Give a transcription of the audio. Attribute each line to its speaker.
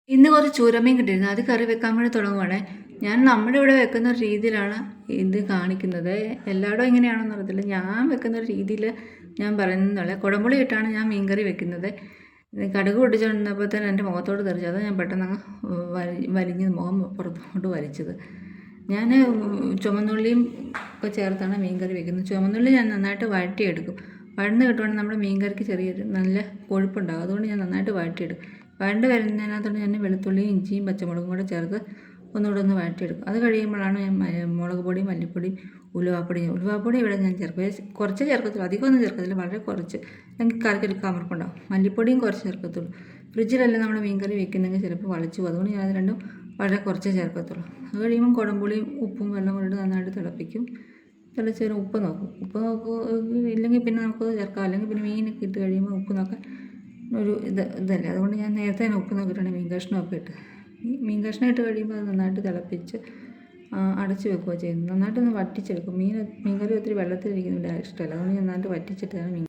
Speaker 1: ഇന്ന് കുറച്ച് ചൂരമീൻ കിട്ടിയിരുന്നു. അത് കറി വെക്കാൻ വേണ്ടി തുടങ്ങുവാണേ. ഞാൻ നമ്മുടെ ഇവിടെ വെക്കുന്ന ഒരു രീതിയിലാണ് ഇത് കാണിക്കുന്നത്. എല്ലായിടും എങ്ങനെയാണെന്ന് അറിയത്തില്ല. ഞാൻ വെക്കുന്ന ഒരു രീതിയിൽ ഞാൻ പറയുന്നതല്ല. കുടംപുളി ഇട്ടാണ് ഞാൻ മീൻ കറി വെക്കുന്നത്. കടുക് പൊട്ടിച്ചുകൊണ്ടിരുന്നപ്പോൾ തന്നെ എൻ്റെ മുഖത്തോട് തെറിച്ചു. അത് ഞാൻ പെട്ടെന്ന് അങ്ങ് വലിഞ്ഞ് മുഖം പുറത്തോട്ട് വലിച്ചത്. ഞാൻ ചുമന്നുള്ളിയും ഒക്കെ ചേർത്താണ് മീൻ കറി വെക്കുന്നത്. ചുമന്നുള്ളി ഞാൻ നന്നായിട്ട് വഴറ്റിയെടുക്കും. വഴന്ന് കിട്ടുവാണെങ്കിൽ നമ്മുടെ മീൻ കറിക്ക് ചെറിയൊരു നല്ല കൊഴുപ്പുണ്ടാകും. അതുകൊണ്ട് ഞാൻ നന്നായിട്ട് വഴറ്റിയെടുക്കും. വഴണ്ട് വരുന്നതിനകത്തോട്ട് ഞാൻ വെളുത്തുള്ളിയും ഇഞ്ചിയും പച്ചമുളകും കൂടെ ചേർത്ത് ഒന്നുകൂടെ ഒന്ന് വഴറ്റിയെടുക്കും. അത് കഴിയുമ്പോഴാണ് ഞാൻ മുളക് പൊടി, മല്ലിപ്പൊടി, ഉലുവാപ്പൊടി ഇവിടെ ഞാൻ ചേർക്കും. കുറച്ച് ചേർക്കത്തുള്ളൂ, അധികമൊന്നും ചേർക്കത്തില്ല, വളരെ കുറച്ച്. അല്ലെങ്കിൽ കറിക്കൊരു കമർപ്പുണ്ടാവും. മല്ലിപ്പൊടിയും കുറച്ച് ചേർക്കത്തുള്ളൂ. ഫ്രിഡ്ജിലല്ല നമ്മൾ മീൻ കറി വെക്കുന്നെങ്കിൽ ചിലപ്പോൾ വളിച്ചു പോകും. അതുകൊണ്ട് ഞാൻ അത് രണ്ടും വളരെ കുറച്ചേ ചേർക്കത്തുള്ളൂ. അത് കഴിയുമ്പം കുടംപുളിയും ഉപ്പും വെള്ളം കൊണ്ടിട്ട് നന്നായിട്ട് തിളപ്പിക്കും. തിളച്ച് ഉപ്പ് നോക്കും. ഉപ്പ് ഇല്ലെങ്കിൽ പിന്നെ നമുക്ക് ചേർക്കാം. അല്ലെങ്കിൽ പിന്നെ മീനൊക്കെ ഇട്ട് കഴിയുമ്പോൾ ഉപ്പ് നോക്കാൻ ഒരു ഇതല്ലേ. അതുകൊണ്ട് ഞാൻ നേരത്തെ തന്നെ ഉപ്പ് നോക്കിയിട്ടുണ്ട് മീൻ കഷ്ണമൊക്കെ ഇട്ട്. മീൻ കഷ്ണം ഇട്ട് കഴിയുമ്പോൾ അത് നന്നായിട്ട് തിളപ്പിച്ച് അടച്ച് വെക്കുകയോ ചെയ്യുന്നു. നന്നായിട്ടൊന്ന് വറ്റിച്ചെടുക്കും. മീൻ കറി ഒത്തിരി വെള്ളത്തിലിരിക്കുന്നില്ല ഇഷ്ടമല്ല. അതുകൊണ്ട് ഞാൻ നന്നായിട്ട് വറ്റിച്ചിട്ടാണ് മീൻ